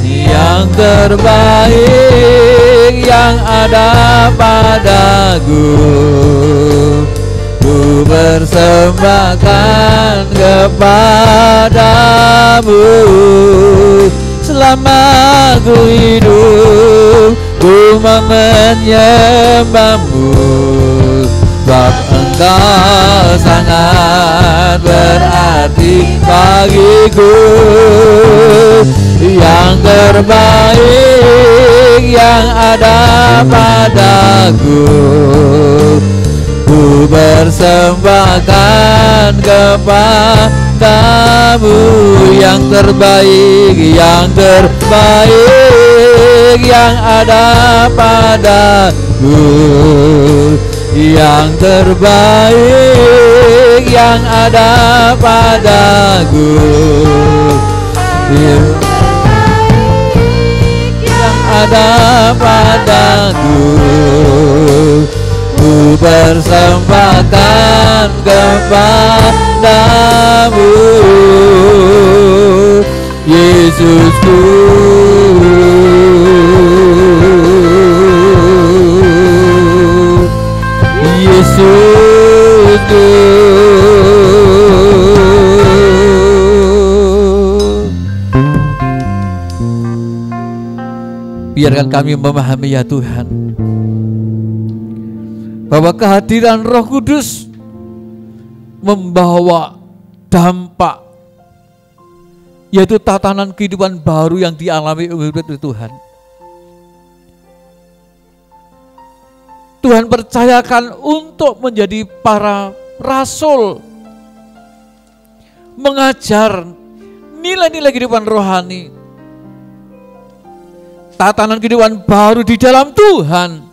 A: yang terbaik yang ada padaku. Ku persembahkan kepadamu. Selama ku hidup, ku menyembah-Mu, sebab Engkau sangat berarti bagiku. Yang terbaik yang ada padaku, ku persembahkan kepadamu. Yang terbaik yang ada padaku, yang terbaik yang ada padaku, yang ada padaku. Ku persembahkan kepadamu, Yesusku. Yesusku. Biarkan kami memahami ya Tuhan, bahwa kehadiran Roh Kudus membawa dampak, yaitu tatanan kehidupan baru yang dialami oleh Tuhan. Tuhan percayakan untuk menjadi para rasul, mengajar nilai-nilai kehidupan rohani, tatanan kehidupan baru di dalam Tuhan,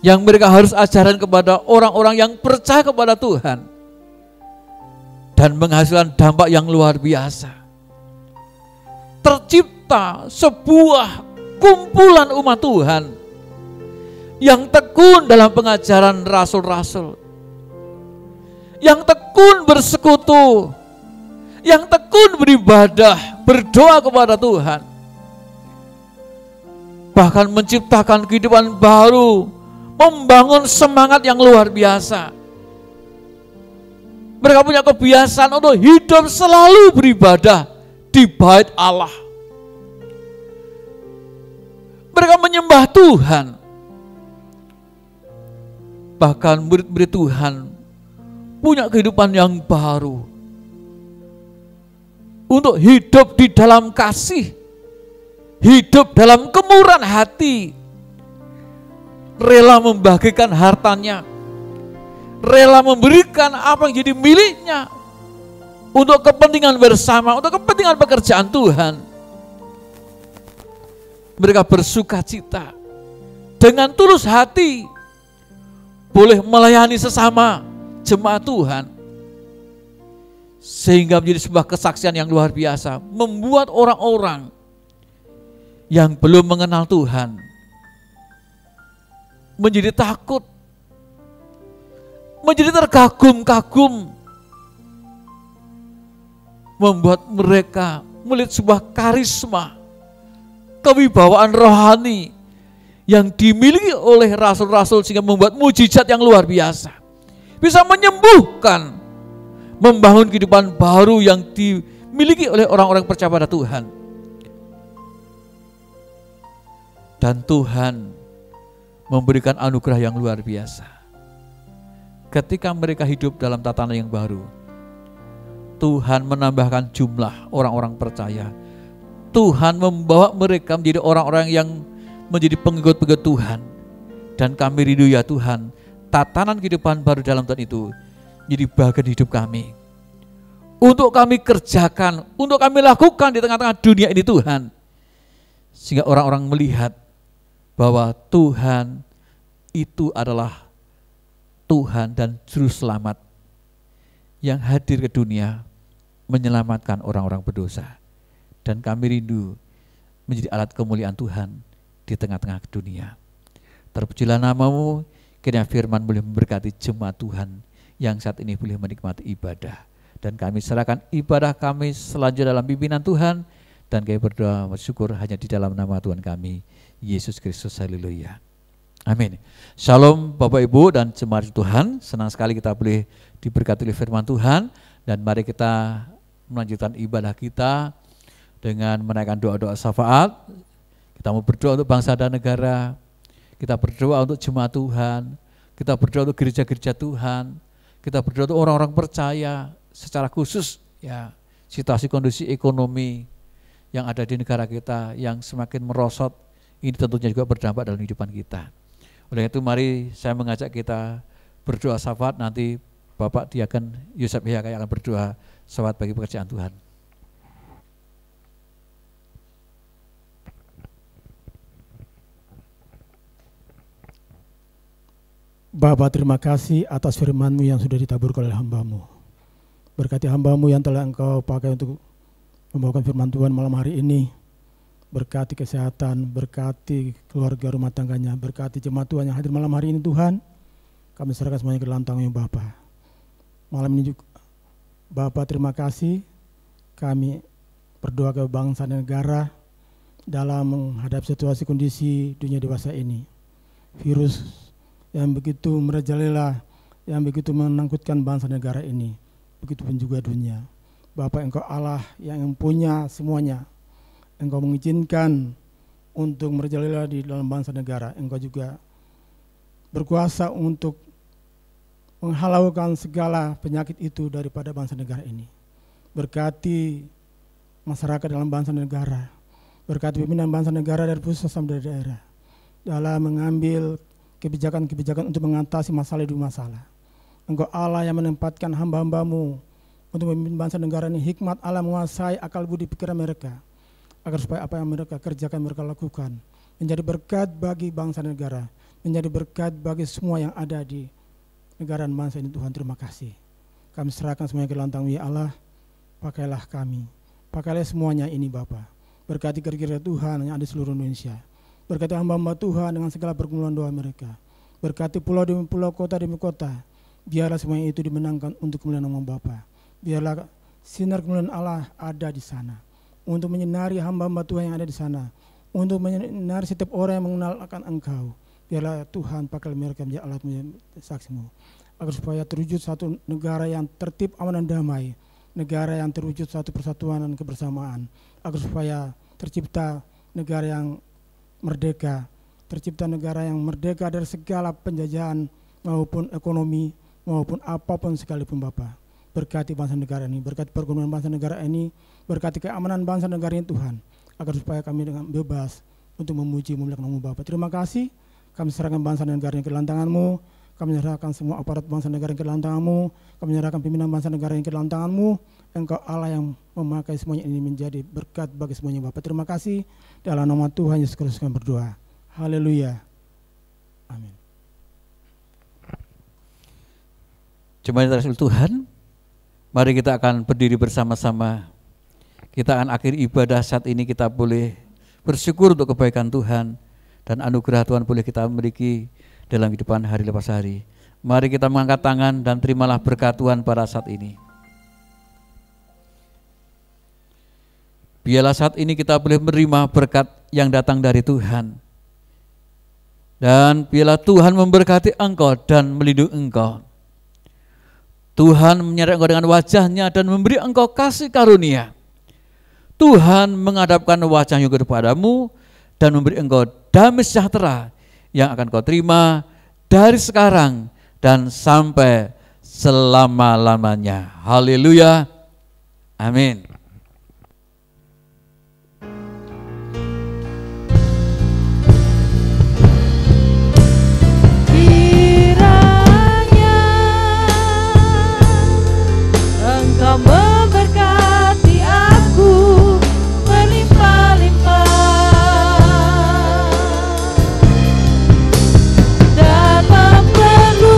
A: yang mereka harus ajaran kepada orang-orang yang percaya kepada Tuhan dan menghasilkan dampak yang luar biasa. Tercipta mencipta sebuah kumpulan umat Tuhan yang tekun dalam pengajaran rasul-rasul, yang tekun bersekutu, yang tekun beribadah, berdoa kepada Tuhan, bahkan menciptakan kehidupan baru, membangun semangat yang luar biasa. Mereka punya kebiasaan untuk hidup selalu beribadah di bait Allah. Mereka menyembah Tuhan. Bahkan murid-murid Tuhan punya kehidupan yang baru untuk hidup di dalam kasih, hidup dalam kemurahan hati, rela membagikan hartanya, rela memberikan apa yang jadi miliknya untuk kepentingan bersama, untuk kepentingan pekerjaan Tuhan. Mereka bersuka cita dengan tulus hati, boleh melayani sesama jemaat Tuhan, sehingga menjadi sebuah kesaksian yang luar biasa, membuat orang-orang yang belum mengenal Tuhan menjadi takut, menjadi terkagum-kagum, membuat mereka melihat sebuah karisma, kewibawaan rohani yang dimiliki oleh rasul-rasul, sehingga membuat mujizat yang luar biasa, bisa menyembuhkan, membangun kehidupan baru yang dimiliki oleh orang-orang percaya pada Tuhan. Dan Tuhan memberikan anugerah yang luar biasa. Ketika mereka hidup dalam tatanan yang baru, Tuhan menambahkan jumlah orang-orang percaya. Tuhan membawa mereka menjadi orang-orang yang menjadi pengikut-pengikut Tuhan. Dan kami rindu ya Tuhan, tatanan kehidupan baru dalam Tuhan itu jadi bagian hidup kami. Untuk kami kerjakan, untuk kami lakukan di tengah-tengah dunia ini Tuhan. Sehingga orang-orang melihat bahwa Tuhan itu adalah Tuhan dan Juru Selamat yang hadir ke dunia menyelamatkan orang-orang berdosa. Dan kami rindu menjadi alat kemuliaan Tuhan di tengah-tengah dunia. Terpujilah nama-Mu, kiranya firman boleh memberkati jemaat Tuhan yang saat ini boleh menikmati ibadah. Dan kami serahkan ibadah kami selanjutnya dalam pimpinan Tuhan, dan kami berdoa bersyukur hanya di dalam nama Tuhan kami, Yesus Kristus. Haleluya. Amin. Shalom Bapak Ibu dan jemaat Tuhan, senang sekali kita boleh diberkati oleh firman Tuhan, dan mari kita melanjutkan ibadah kita dengan menaikkan doa-doa syafaat. Kita mau berdoa untuk bangsa dan negara, kita berdoa untuk jemaat Tuhan, kita berdoa untuk gereja-gereja Tuhan, kita berdoa untuk orang-orang percaya secara khusus ya, situasi kondisi ekonomi yang ada di negara kita yang semakin merosot, ini tentunya juga berdampak dalam kehidupan kita. Oleh itu mari saya mengajak kita berdoa syafaat, nanti Bapak Diaken Yosef Yaka yang akan berdoa syafaat bagi pekerjaan Tuhan.
C: Bapa, terima kasih atas firman-Mu yang sudah ditaburkan oleh hamba-Mu. Berkati hamba-Mu yang telah Engkau pakai untuk membawakan firman Tuhan malam hari ini. Berkati kesehatan, berkati keluarga rumah tangganya, berkati jemaat Tuhan yang hadir malam hari ini Tuhan. Kami serahkan semuanya ke dalam tangan Bapa. Malam ini juga Bapa, terima kasih. Kami berdoa ke bangsa dan negara dalam menghadapi situasi kondisi dunia dewasa ini. Virus yang begitu merajalela, yang begitu menakutkan bangsa dan negara ini, begitupun juga dunia. Bapa, Engkau Allah yang punya semuanya. Engkau mengizinkan untuk merajalela di dalam bangsa negara. Engkau juga berkuasa untuk menghalaukan segala penyakit itu daripada bangsa negara ini. Berkati masyarakat dalam bangsa negara, berkati pimpinan bangsa negara dari pusat sampai dari daerah dalam mengambil kebijakan-kebijakan untuk mengatasi masalah demi masalah. Engkau Allah yang menempatkan hamba-hamba-Mu untuk memimpin bangsa negara ini, hikmat Allah menguasai akal budi pikiran mereka, agar supaya apa yang mereka kerjakan, mereka lakukan, menjadi berkat bagi bangsa negara, menjadi berkat bagi semua yang ada di negara dan bangsa ini. Tuhan, terima kasih. Kami serahkan semuanya ke dalam tangan-Mu ya Allah. Pakailah kami, pakailah semuanya ini Bapa. Berkati gereja Tuhan yang ada di seluruh Indonesia. Berkati hamba-hamba Tuhan dengan segala pergumulan doa mereka. Berkati pulau demi pulau, kota demi kota. Biarlah semuanya itu dimenangkan untuk kemuliaan nama Bapa. Biarlah sinar kemuliaan Allah ada di sana. Untuk menyinari hamba-hamba Tuhan yang ada di sana. Untuk menyinari setiap orang yang mengenal akan Engkau. Biarlah Tuhan pakai mereka menjadi alat saksimu. Agar supaya terwujud satu negara yang tertib, aman dan damai. Negara yang terwujud satu persatuan dan kebersamaan. Agar supaya tercipta negara yang merdeka. Tercipta negara yang merdeka dari segala penjajahan maupun ekonomi maupun apapun sekalipun Bapa. Berkati bangsa negara ini, berkati pergumulan bangsa negara ini, berkati keamanan bangsa negara ini Tuhan. Agar supaya kami dengan bebas untuk memuji memuliakan nama Bapa. Terima kasih. Kami serahkan bangsa dan negara yang ke dalam tangan-Mu. Kami menyerahkan semua aparat bangsa negara yang ke dalam tangan-Mu. Kami menyerahkan pimpinan bangsa negara yang ke dalam tangan-Mu. Engkau Allah yang memakai semuanya ini menjadi berkat bagi semuanya Bapa. Terima kasih. Dalam nama Tuhan Yesus Kristus kami berdoa. Haleluya. Amin.
A: Jemaat Rasul Tuhan, mari kita akan berdiri bersama-sama. Kita akan akhir ibadah saat ini, kita boleh bersyukur untuk kebaikan Tuhan dan anugerah Tuhan boleh kita miliki dalam kehidupan hari lepas hari. Mari kita mengangkat tangan dan terimalah berkat Tuhan pada saat ini. Biarlah saat ini kita boleh menerima berkat yang datang dari Tuhan. Dan biarlah Tuhan memberkati engkau dan melindungi engkau. Tuhan menyertai engkau dengan wajahnya dan memberi engkau kasih karunia. Tuhan menghadapkan wajahnya kepadamu dan memberi engkau damai sejahtera yang akan kau terima dari sekarang dan sampai selama-lamanya. Haleluya. Amin.
B: Memberkati aku melimpah-limpah dan memperluas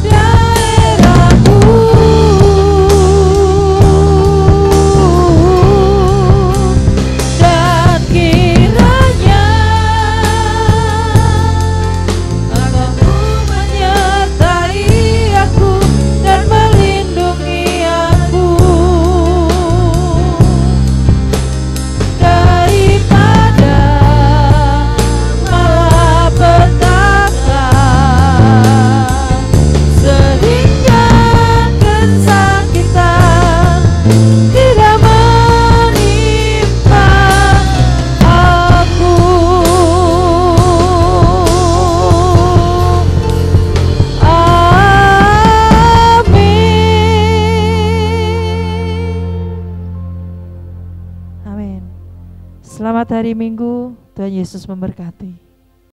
B: daerahmu dan kiranya menyertai aku dan melindungi aku daripada malapetaka, sehingga kesakitan tidak menimpa aku. Amin. Selamat hari Minggu, Tuhan Yesus memberkati.